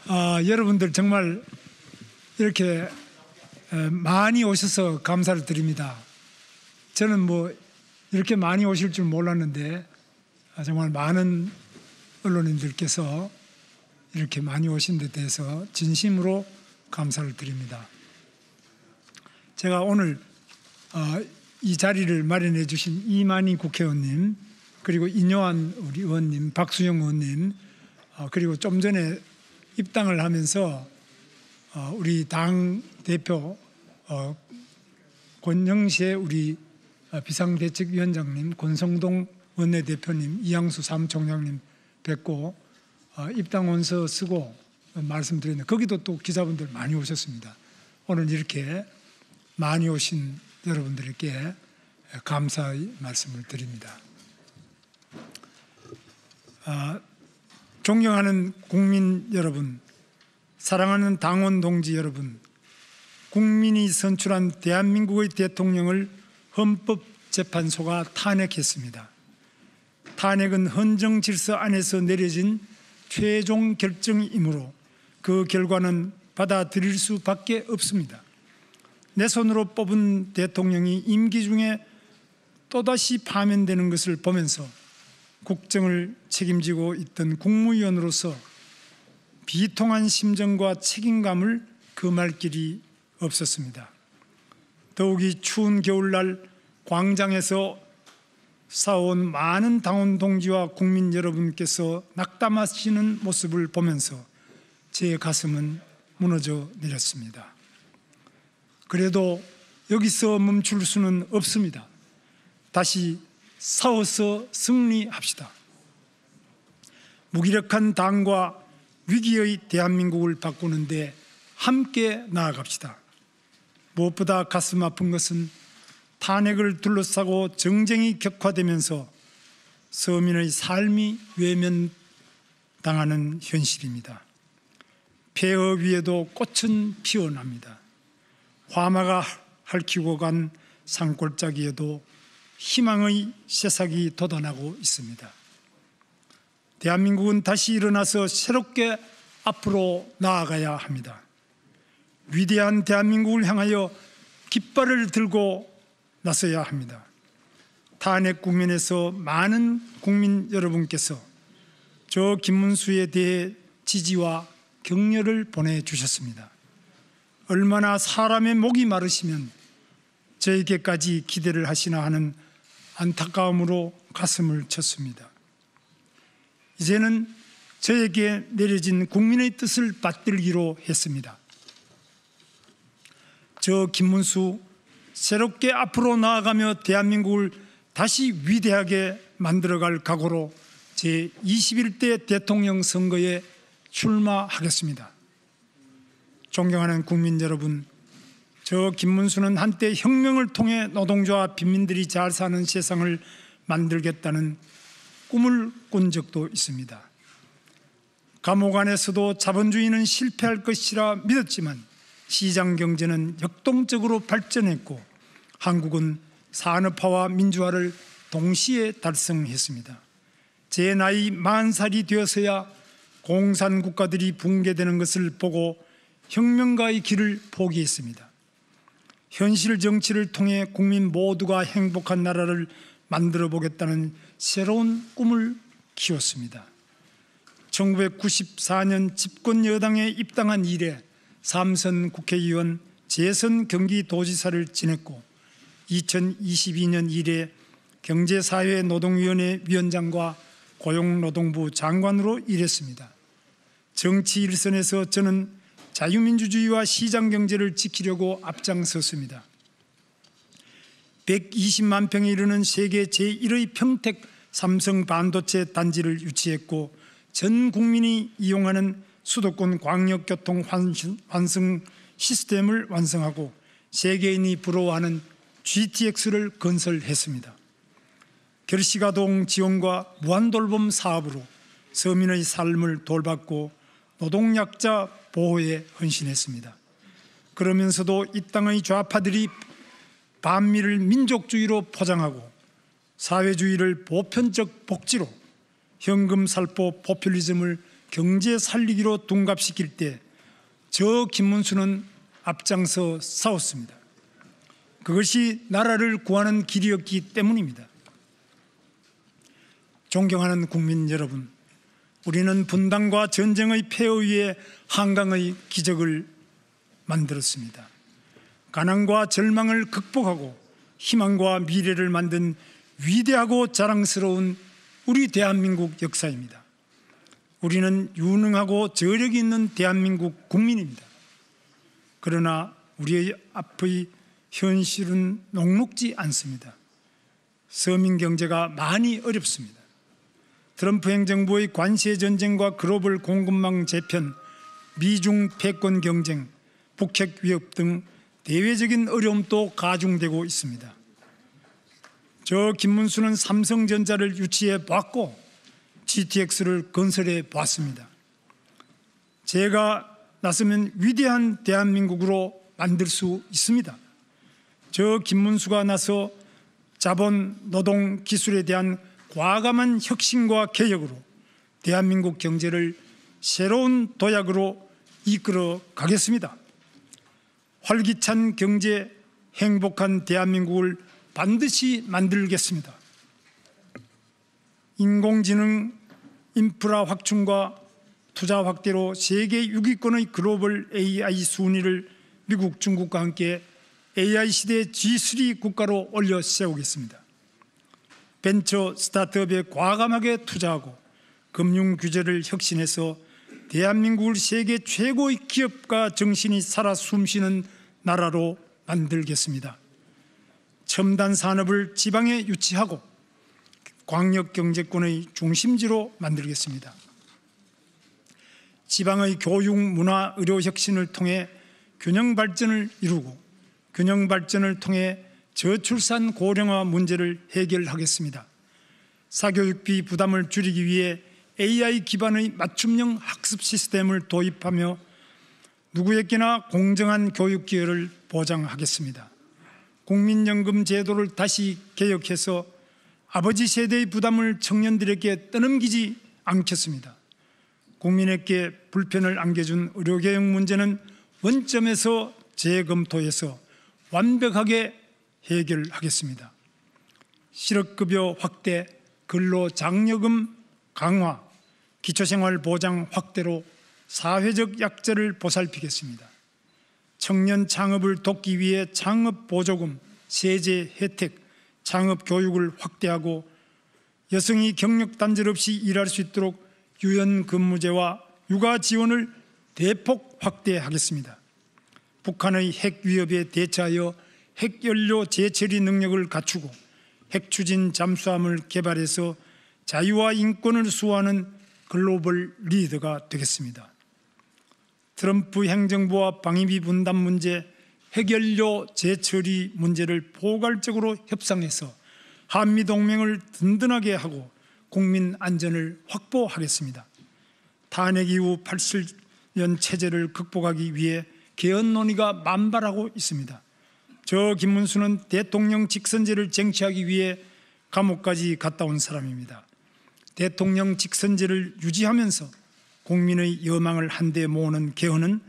여러분들 정말 이렇게 많이 오셔서 감사를 드립니다. 저는 뭐 이렇게 많이 오실 줄 몰랐는데 정말 많은 언론인들께서 이렇게 많이 오신 데 대해서 진심으로 감사를 드립니다. 제가 오늘 이 자리를 마련해 주신 이만희 국회의원님, 그리고 인요한 우리 의원님, 박수영 의원님, 그리고 좀 전에 입당을 하면서 우리 당 대표 권영세 우리 비상대책위원장님, 권성동 원내대표님, 이양수 사무총장님 뵙고 입당 원서 쓰고 말씀드렸는데 거기도 또 기자분들 많이 오셨습니다. 오늘 이렇게 많이 오신 여러분들께 감사의 말씀을 드립니다. 존경하는 국민 여러분, 사랑하는 당원 동지 여러분, 국민이 선출한 대한민국의 대통령을 헌법재판소가 탄핵했습니다. 탄핵은 헌정 질서 안에서 내려진 최종 결정이므로 그 결과는 받아들일 수밖에 없습니다. 내 손으로 뽑은 대통령이 임기 중에 또다시 파면되는 것을 보면서 국정을 책임지고 있던 국무위원으로서 비통한 심정과 책임감을 금할 길이 없었습니다. 더욱이 추운 겨울날 광장에서 싸워온 많은 당원 동지와 국민 여러분께서 낙담하시는 모습을 보면서 제 가슴은 무너져 내렸습니다. 그래도 여기서 멈출 수는 없습니다. 다시 싸워서 승리합시다. 무기력한 당과 위기의 대한민국을 바꾸는데 함께 나아갑시다. 무엇보다 가슴 아픈 것은 탄핵을 둘러싸고 정쟁이 격화되면서 서민의 삶이 외면당하는 현실입니다. 폐허 위에도 꽃은 피어납니다. 화마가 핥히고 간 산골짜기에도 희망의 새싹이 돋아나고 있습니다. 대한민국은 다시 일어나서 새롭게 앞으로 나아가야 합니다. 위대한 대한민국을 향하여 깃발을 들고 나서야 합니다. 탄핵 국면에서 많은 국민 여러분께서 저 김문수에 대해 지지와 격려를 보내주셨습니다. 얼마나 사람의 목이 마르시면 저에게까지 기대를 하시나 하는 안타까움으로 가슴을 쳤습니다. 이제는 저에게 내려진 국민의 뜻을 받들기로 했습니다. 저 김문수 새롭게 앞으로 나아가며 대한민국을 다시 위대하게 만들어갈 각오로 제21대 대통령 선거에 출마하겠습니다. 존경하는 국민 여러분, 저 김문수는 한때 혁명을 통해 노동자와 빈민들이 잘 사는 세상을 만들겠다는 꿈을 꾼 적도 있습니다. 감옥 안에서도 자본주의는 실패할 것이라 믿었지만 시장 경제는 역동적으로 발전했고 한국은 산업화와 민주화를 동시에 달성했습니다. 제 나이 40살이 되어서야 공산국가들이 붕괴되는 것을 보고 혁명가의 길을 포기했습니다. 현실 정치를 통해 국민 모두가 행복한 나라를 만들어 보겠다는 새로운 꿈을 키웠습니다. 1994년 집권 여당에 입당한 이래 3선 국회의원, 재선 경기도지사를 지냈고 2022년 이래 경제사회노동위원회 위원장과 고용노동부 장관으로 일했습니다. 정치 일선에서 저는 자유민주주의와 시장경제를 지키려고 앞장섰습니다. 120만 평에 이르는 세계 제1의 평택 삼성 반도체 단지를 유치했고 전 국민이 이용하는 수도권 광역교통 환승 시스템을 완성하고 세계인이 부러워하는 GTX를 건설했습니다. 결식아동 지원과 무한돌봄 사업으로 서민의 삶을 돌봤고 노동약자 보호에 헌신했습니다. 그러면서도 이 땅의 좌파들이 반미를 민족주의로 포장하고 사회주의를 보편적 복지로 현금살포 포퓰리즘을 경제 살리기로 둔갑시킬 때 저 김문수는 앞장서 싸웠습니다. 그것이 나라를 구하는 길이었기 때문입니다. 존경하는 국민 여러분, 우리는 분단과 전쟁의 폐허 위에 한강의 기적을 만들었습니다. 가난과 절망을 극복하고 희망과 미래를 만든 위대하고 자랑스러운 우리 대한민국 역사입니다. 우리는 유능하고 저력이 있는 대한민국 국민입니다. 그러나 우리의 앞의 현실은 녹록지 않습니다. 서민 경제가 많이 어렵습니다. 트럼프 행정부의 관세 전쟁과 글로벌 공급망 재편, 미중 패권 경쟁, 북핵 위협 등 대외적인 어려움도 가중되고 있습니다. 저 김문수는 삼성전자를 유치해 봤고 GTX를 건설해 봤습니다. 제가 나서면 위대한 대한민국으로 만들 수 있습니다. 저 김문수가 나서 자본, 노동, 기술에 대한 과감한 혁신과 개혁으로 대한민국 경제를 새로운 도약으로 이끌어 가겠습니다. 활기찬 경제, 행복한 대한민국을 반드시 만들겠습니다. 인공지능 인프라 확충과 투자 확대로 세계 6위권의 글로벌 AI 순위를 미국, 중국과 함께 AI 시대 G3 국가로 올려 세우겠습니다. 벤처 스타트업에 과감하게 투자하고 금융 규제를 혁신해서 대한민국을 세계 최고의 기업가 정신이 살아 숨쉬는 나라로 만들겠습니다. 첨단 산업을 지방에 유치하고 광역경제권의 중심지로 만들겠습니다. 지방의 교육, 문화, 의료 혁신을 통해 균형 발전을 이루고 균형 발전을 통해 저출산 고령화 문제를 해결하겠습니다. 사교육비 부담을 줄이기 위해 AI 기반의 맞춤형 학습 시스템을 도입하며 누구에게나 공정한 교육 기회를 보장하겠습니다. 국민연금 제도를 다시 개혁해서 아버지 세대의 부담을 청년들에게 떠넘기지 않겠습니다. 국민에게 불편을 안겨준 의료개혁 문제는 원점에서 재검토해서 완벽하게 해결하겠습니다. 실업급여 확대, 근로장려금 강화, 기초생활보장 확대로 사회적 약자를 보살피겠습니다. 청년 창업을 돕기 위해 창업보조금, 세제 혜택, 창업교육을 확대하고 여성이 경력단절 없이 일할 수 있도록 유연근무제와 육아지원을 대폭 확대하겠습니다. 북한의 핵 위협에 대처하여 핵연료 재처리 능력을 갖추고 핵추진 잠수함을 개발해서 자유와 인권을 수호하는 글로벌 리더가 되겠습니다. 트럼프 행정부와 방위비 분담 문제, 핵연료 재처리 문제를 포괄적으로 협상해서 한미동맹을 든든하게 하고 국민 안전을 확보하겠습니다. 탄핵 이후 87년 체제를 극복하기 위해 개헌 논의가 만발하고 있습니다. 저 김문수는 대통령 직선제를 쟁취하기 위해 감옥까지 갔다 온 사람입니다. 대통령 직선제를 유지하면서 국민의 여망을 한데 모으는 개헌은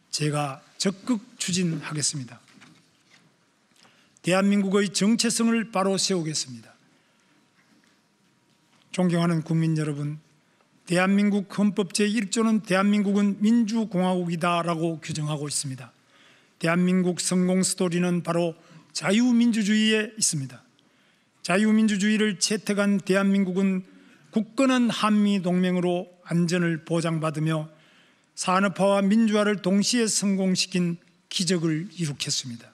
제가 적극 추진하겠습니다. 대한민국의 정체성을 바로 세우겠습니다. 존경하는 국민 여러분, 대한민국 헌법 제1조는 대한민국은 민주공화국이다라고 규정하고 있습니다. 대한민국 성공 스토리는 바로 자유민주주의에 있습니다. 자유민주주의를 채택한 대한민국은 굳건한 한미동맹으로 안전을 보장받으며 산업화와 민주화를 동시에 성공시킨 기적을 이룩했습니다.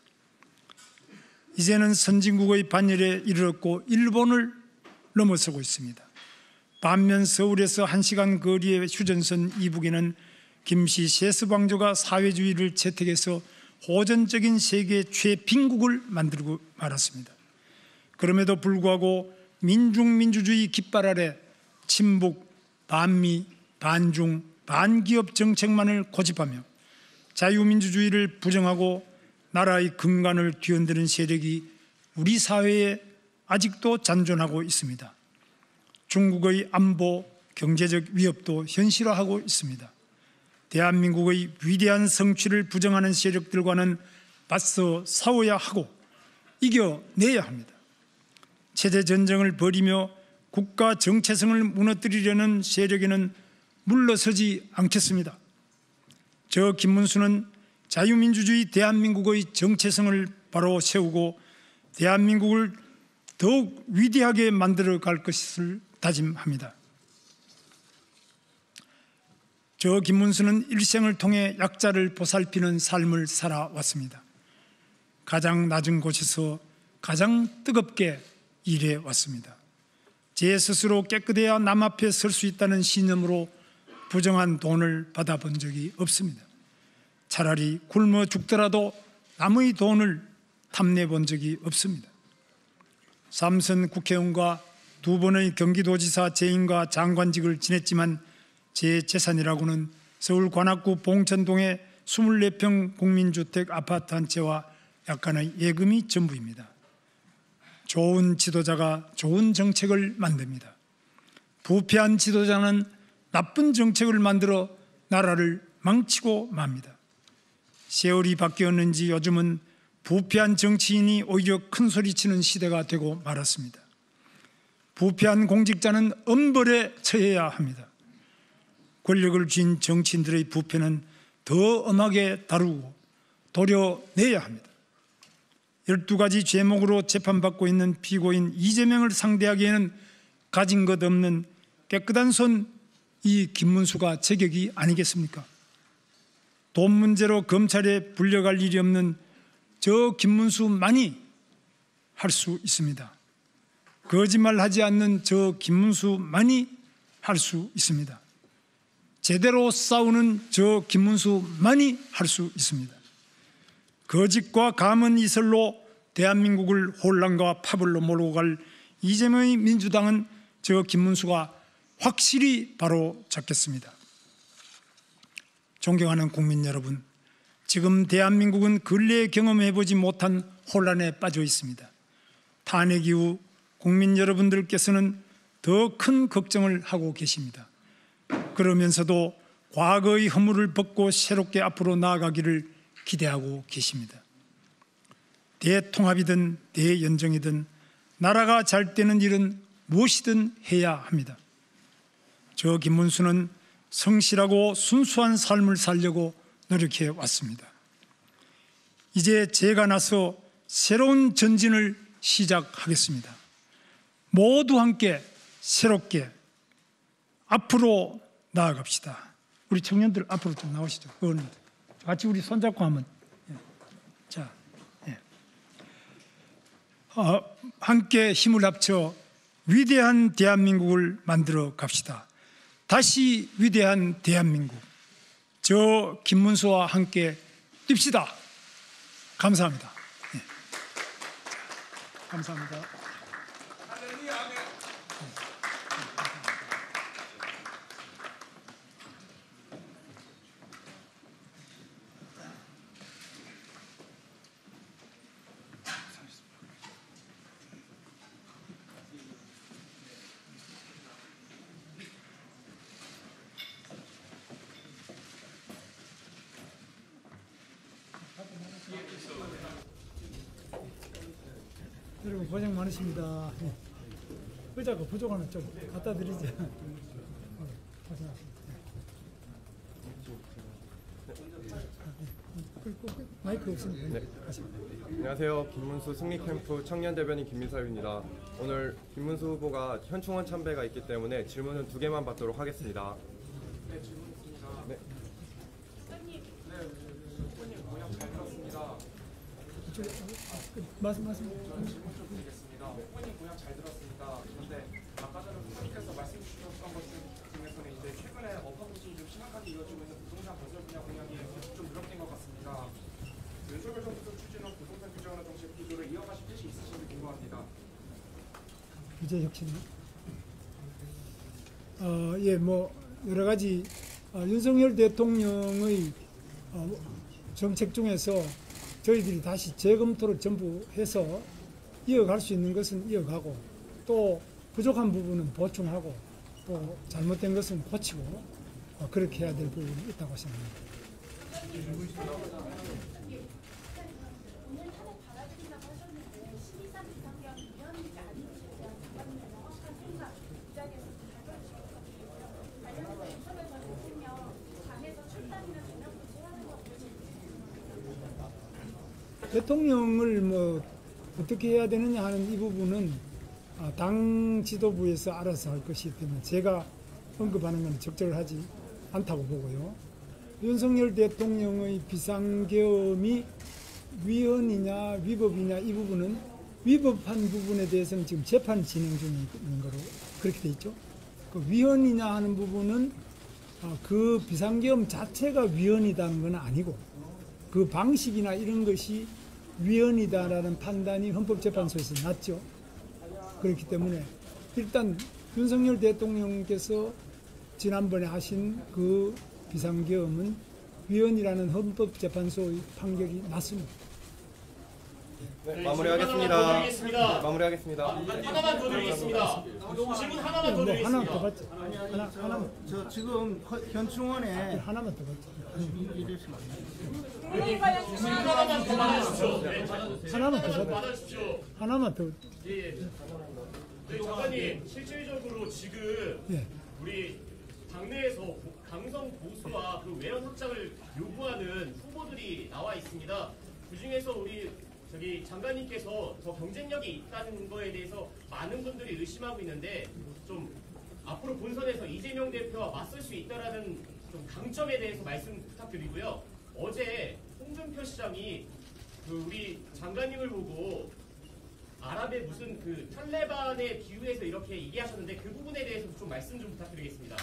이제는 선진국의 반열에 이르렀고 일본을 넘어서고 있습니다. 반면 서울에서 1시간 거리의 휴전선 이북에는 김씨 세습왕조가 사회주의를 채택해서 호전적인 세계 최빈국을 만들고 말았습니다. 그럼에도 불구하고 민중민주주의 깃발 아래 친북, 반미, 반중, 반기업 정책만을 고집하며 자유민주주의를 부정하고 나라의 근간을 뒤흔드는 세력이 우리 사회에 아직도 잔존하고 있습니다. 중국의 안보, 경제적 위협도 현실화하고 있습니다. 대한민국의 위대한 성취를 부정하는 세력들과는 맞서 싸워야 하고 이겨내야 합니다. 체제 전쟁을 벌이며 국가 정체성을 무너뜨리려는 세력에는 물러서지 않겠습니다. 저 김문수는 자유민주주의 대한민국의 정체성을 바로 세우고 대한민국을 더욱 위대하게 만들어 갈 것을 다짐합니다. 저 김문수는 일생을 통해 약자를 보살피는 삶을 살아왔습니다. 가장 낮은 곳에서 가장 뜨겁게 일해왔습니다. 제 스스로 깨끗해야 남 앞에 설 수 있다는 신념으로 부정한 돈을 받아본 적이 없습니다. 차라리 굶어 죽더라도 남의 돈을 탐내본 적이 없습니다. 3선 국회의원과 2번의 경기도지사 재임과 장관직을 지냈지만 제 재산이라고는 서울 관악구 봉천동의 24평 국민주택 아파트 한 채와 약간의 예금이 전부입니다. 좋은 지도자가 좋은 정책을 만듭니다. 부패한 지도자는 나쁜 정책을 만들어 나라를 망치고 맙니다. 세월이 바뀌었는지 요즘은 부패한 정치인이 오히려 큰 소리치는 시대가 되고 말았습니다. 부패한 공직자는 엄벌에 처해야 합니다. 권력을 쥔 정치인들의 부패는 더 엄하게 다루고 도려내야 합니다. 12가지 죄목으로 재판받고 있는 피고인 이재명을 상대하기에는 가진 것 없는 깨끗한 손 이 김문수가 제격이 아니겠습니까? 돈 문제로 검찰에 불려갈 일이 없는 저 김문수만이 할 수 있습니다. 거짓말하지 않는 저 김문수만이 할 수 있습니다. 제대로 싸우는 저 김문수만이 할 수 있습니다. 거짓과 감언 이설로 대한민국을 혼란과 파벌로 몰고 갈 이재명의 민주당은 저 김문수가 확실히 바로 잡겠습니다. 존경하는 국민 여러분, 지금 대한민국은 근래에 경험해보지 못한 혼란에 빠져 있습니다. 탄핵 이후 국민 여러분들께서는 더 큰 걱정을 하고 계십니다. 그러면서도 과거의 허물을 벗고 새롭게 앞으로 나아가기를 기대하고 계십니다. 대통합이든 대연정이든 나라가 잘 되는 일은 무엇이든 해야 합니다. 저 김문수는 성실하고 순수한 삶을 살려고 노력해 왔습니다. 이제 제가 나서 새로운 전진을 시작하겠습니다. 모두 함께 새롭게 앞으로 나아갑시다. 우리 청년들 앞으로 좀 나오시죠. 의원님들. 같이 우리 손잡고 하면. 자, 함께 힘을 합쳐 위대한 대한민국을 만들어 갑시다. 다시 위대한 대한민국, 저 김문수와 함께 뜁시다. 감사합니다. 네. 감사합니다. 여러분 고생 많으십니다. 의자가 부족하면 좀 갖다 드리죠. 고생하십니다. 마이크 없습니다. 네. 안녕하세요. 김문수 승리캠프 청년대변인 김민섭입니다. 오늘 김문수 후보가 현충원 참배가 있기 때문에 질문은 2개만 받도록 하겠습니다. 네, 질문 있습니다. 네. 후보님 공약 잘 들었습니다. 말씀. 저는 질문 좀 드리겠습니다. 후보님 공약 잘 들었습니다. 그런데 아까 전에 후보님께서 말씀 주셨던 것 중에서는 이제 최근에 업화 부진이 좀 심하게 이어지고 있는 부동산 건설 분야 공약이 좀 누락된 것 같습니다. 윤석열 정부에서 추진한 부동산 규제 완화 정책 구조를 이어가실 뜻이 있으신지 궁금합니다. 규제 혁신이요? 예, 뭐 여러 가지 윤석열 대통령의 정책 중에서 저희들이 다시 재검토를 전부 해서 이어갈 수 있는 것은 이어가고 또 부족한 부분은 보충하고 또 잘못된 것은 고치고 그렇게 해야 될 부분이 있다고 생각합니다. 대통령을 뭐 어떻게 해야 되느냐 하는 이 부분은 당 지도부에서 알아서 할 것이기 때문에 제가 언급하는 것은 적절하지 않다고 보고요. 윤석열 대통령의 비상계엄이 위헌이냐 위법이냐 이 부분은 위법한 부분에 대해서는 지금 재판 진행 중에 있는 거로 그렇게 돼 있죠. 그 위헌이냐 하는 부분은 그 비상계엄 자체가 위헌이다는 건 아니고 그 방식이나 이런 것이 위헌이다라는 판단이 헌법재판소에서 났죠. 그렇기 때문에 일단 윤석열 대통령께서 지난번에 하신 그 비상계엄은 위헌이라는 헌법재판소의 판결이 났습니다. 네, 마무리하겠습니다. 마무리하겠습니다. 하나만 더 드리겠습니다. 질문 하나만 더 드리겠습니다. 하나 더 받죠. 하나만. 저 지금 현충원에 하나만 더 받죠. 하나만 더 받아주십시오. 하나만 더 받죠. 받아주십시오. 하나만 더. 예. 네, 장관님, 실질적으로 지금 예. 우리 당내에서 강성 보수와 그 외연 확장을 요구하는 후보들이 나와 있습니다. 그 중에서 우리 장관님께서 더 경쟁력이 있다는 거에 대해서 많은 분들이 의심하고 있는데 좀 앞으로 본선에서 이재명 대표와 맞설 수 있다라는 좀 강점에 대해서 말씀 부탁드리고요. 어제 홍준표 시장이 그 우리 장관님을 보고 아랍의 무슨 그 탈레반에 비유해서 이렇게 얘기하셨는데 그 부분에 대해서 좀 말씀 좀 부탁드리겠습니다.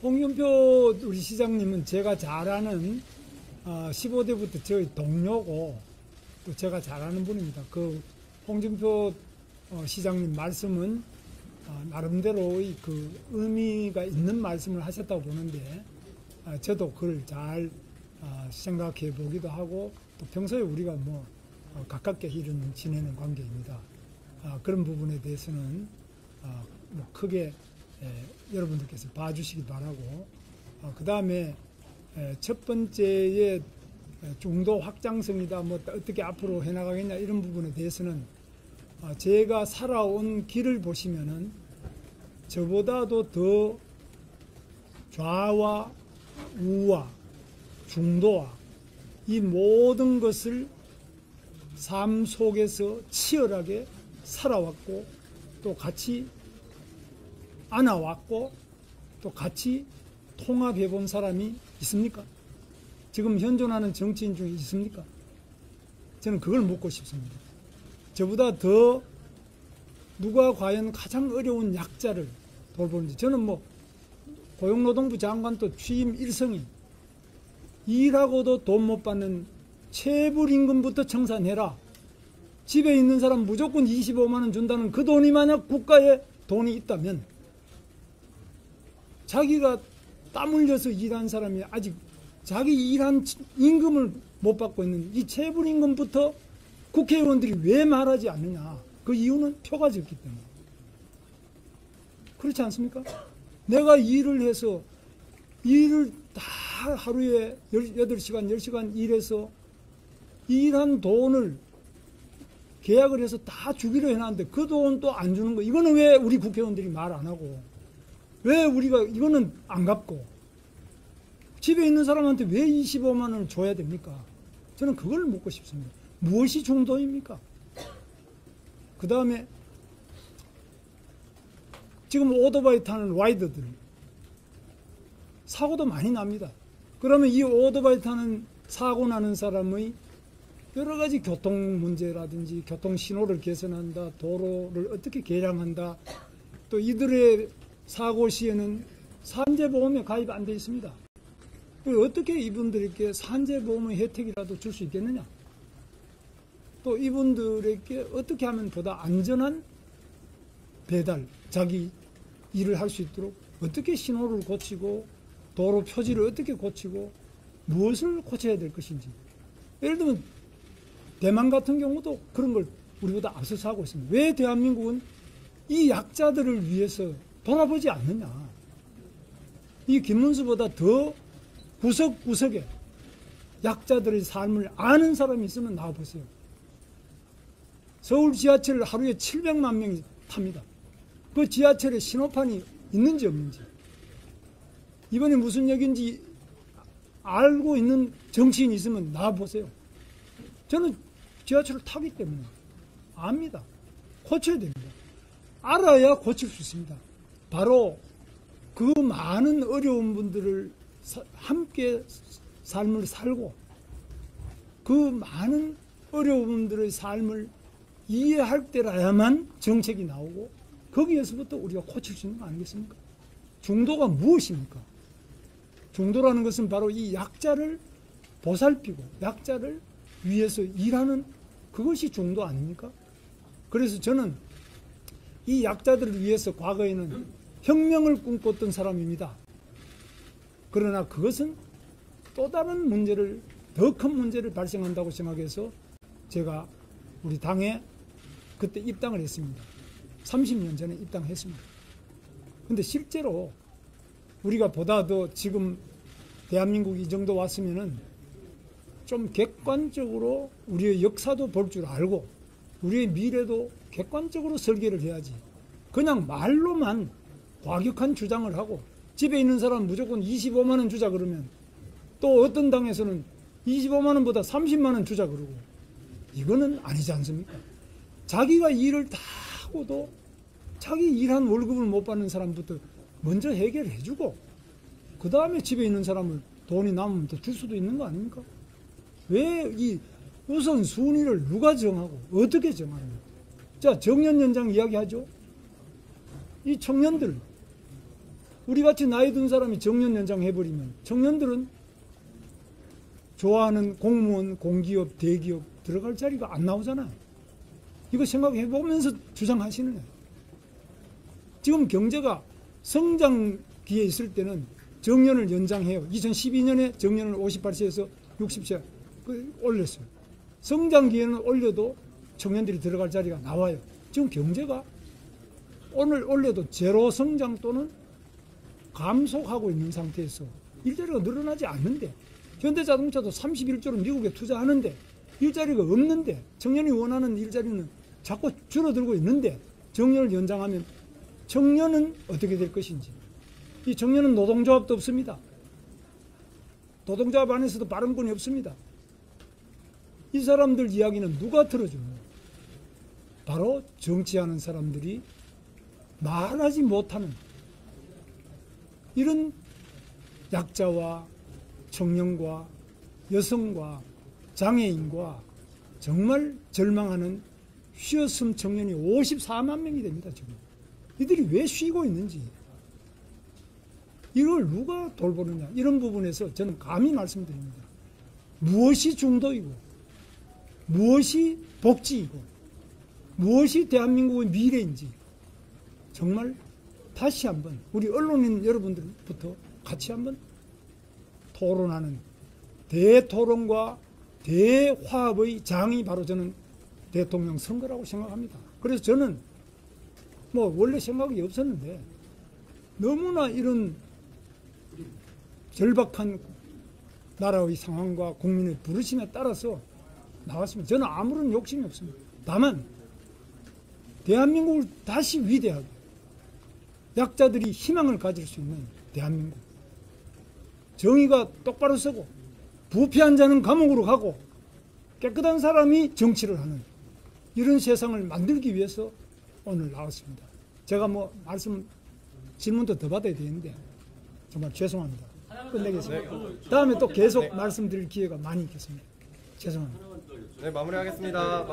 홍준표 우리 시장님은 제가 잘 아는 15대부터 저희 동료고 또 제가 잘 아는 분입니다. 그 홍준표 시장님 말씀은 나름대로의 그 의미가 있는 말씀을 하셨다고 보는데 저도 그걸 잘 생각해 보기도 하고 또 평소에 우리가 뭐 가깝게 이런 지내는 관계입니다. 그런 부분에 대해서는 뭐 크게 여러분들께서 봐주시기 바라고 그 다음에 첫 번째에 중도 확장성이다 뭐 어떻게 앞으로 해나가겠냐 이런 부분에 대해서는 제가 살아온 길을 보시면은 저보다도 더 좌와 우와 중도와 이 모든 것을 삶 속에서 치열하게 살아왔고 또 같이 안아왔고 또 같이 통합해 본 사람이 있습니까? 지금 현존하는 정치인 중에 있습니까? 저는 그걸 묻고 싶습니다. 저보다 더 누가 과연 가장 어려운 약자를 돌보는지. 저는 뭐 고용노동부 장관 또 취임 1성이 일하고도 돈 못 받는 체불임금부터 청산해라. 집에 있는 사람 무조건 25만 원 준다는 그 돈이 만약 국가에 돈이 있다면 자기가 땀 흘려서 일한 사람이 아직 자기 일한 임금을 못 받고 있는 이 체불임금부터 국회의원들이 왜 말하지 않느냐. 그 이유는 표가 적기 때문에. 그렇지 않습니까? 내가 일을 해서 일을 다 하루에 8시간, 10시간 일해서 일한 돈을 계약을 해서 다 주기로 해놨는데 그 돈 또 안 주는 거. 이거는 왜 우리 국회의원들이 말 안 하고 왜 우리가 이거는 안 갚고 집에 있는 사람한테 왜 25만 원을 줘야 됩니까? 저는 그걸 묻고 싶습니다. 무엇이 중도입니까? 그 다음에 지금 오토바이 타는 라이더들 사고도 많이 납니다. 그러면 이 오토바이 타는 사고 나는 사람의 여러 가지 교통 문제라든지 교통 신호를 개선한다, 도로를 어떻게 개량한다, 또 이들의 사고 시에는 산재보험에 가입 안 돼 있습니다. 어떻게 이분들에게 산재보험의 혜택이라도 줄 수 있겠느냐? 또 이분들에게 어떻게 하면 보다 안전한 배달, 자기 일을 할 수 있도록 어떻게 신호를 고치고 도로 표지를 어떻게 고치고 무엇을 고쳐야 될 것인지. 예를 들면 대만 같은 경우도 그런 걸 우리보다 앞서서 하고 있습니다. 왜 대한민국은 이 약자들을 위해서 돌아보지 않느냐. 이 김문수보다 더 구석구석에 약자들의 삶을 아는 사람이 있으면 나와보세요. 서울 지하철을 하루에 700만 명이 탑니다. 그 지하철에 신호판이 있는지 없는지, 이번에 무슨 역인지 알고 있는 정치인이 있으면 나와보세요. 저는 지하철을 타기 때문에 압니다. 고쳐야 됩니다. 알아야 고칠 수 있습니다. 바로 그 많은 어려운 분들을 함께 삶을 살고 그 많은 어려운 분들의 삶을 이해할 때라야만 정책이 나오고 거기에서부터 우리가 고칠 수 있는 거 아니겠습니까? 중도가 무엇입니까? 중도라는 것은 바로 이 약자를 보살피고 약자를 위해서 일하는 그것이 중도 아닙니까? 그래서 저는 이 약자들을 위해서 과거에는 혁명을 꿈꿨던 사람입니다. 그러나 그것은 또 다른 문제를, 더 큰 문제를 발생한다고 생각해서 제가 우리 당에 그때 입당을 했습니다. 30년 전에 입당했습니다. 근데 실제로 우리가 보다 더 지금 대한민국 이 정도 왔으면은 좀 객관적으로 우리의 역사도 볼 줄 알고 우리의 미래도 객관적으로 설계를 해야지. 그냥 말로만 과격한 주장을 하고 집에 있는 사람 무조건 25만 원 주자 그러면 또 어떤 당에서는 25만 원보다 30만 원 주자 그러고 이거는 아니지 않습니까? 자기가 일을 다 하고도 자기 일한 월급을 못 받는 사람부터 먼저 해결해주고 그 다음에 집에 있는 사람을 돈이 남으면 더 줄 수도 있는 거 아닙니까? 왜 이 우선 순위를 누가 정하고 어떻게 정하느냐? 자, 정년연장 이야기하죠. 이 청년들, 우리같이 나이 든 사람이 정년연장 해버리면 청년들은 좋아하는 공무원, 공기업, 대기업 들어갈 자리가 안 나오잖아요. 이거 생각해보면서 주장하시는 거예요. 지금 경제가 성장기에 있을 때는 정년을 연장해요. 2012년에 정년을 58세에서 60세 올렸어요. 성장기에는 올려도 청년들이 들어갈 자리가 나와요. 지금 경제가 오늘 올려도 제로 성장 또는 감속하고 있는 상태에서 일자리가 늘어나지 않는데 현대자동차도 31조를 미국에 투자하는데 일자리가 없는데 청년이 원하는 일자리는 자꾸 줄어들고 있는데 정년을 연장하면 청년은 어떻게 될 것인지. 이 청년은 노동조합도 없습니다. 노동조합 안에서도 발언권이 없습니다. 이 사람들 이야기는 누가 들어주느냐? 바로 정치하는 사람들이 말하지 못하는 이런 약자와 청년과 여성과 장애인과 정말 절망하는 쉬었음 청년이 54만 명이 됩니다. 지금 이들이 왜 쉬고 있는지 이걸 누가 돌보느냐 이런 부분에서 저는 감히 말씀드립니다. 무엇이 중도이고 무엇이 복지이고 무엇이 대한민국의 미래인지 정말 다시 한번 우리 언론인 여러분들부터 같이 한번 토론하는 대토론과 대화합의 장이 바로 저는 대통령 선거라고 생각합니다. 그래서 저는 뭐 원래 생각이 없었는데 너무나 이런 절박한 나라의 상황과 국민의 부르심에 따라서 나왔습니다. 저는 아무런 욕심이 없습니다. 다만 대한민국을 다시 위대하게 약자들이 희망을 가질 수 있는 대한민국, 정의가 똑바로 서고 부패한 자는 감옥으로 가고 깨끗한 사람이 정치를 하는 이런 세상을 만들기 위해서 오늘 나왔습니다. 제가 뭐 질문도 더 받아야 되는데 정말 죄송합니다. 끝내겠습니다. 다음에 또 계속 말씀드릴 기회가 많이 있겠습니다. 죄송합니다. 네, 마무리하겠습니다.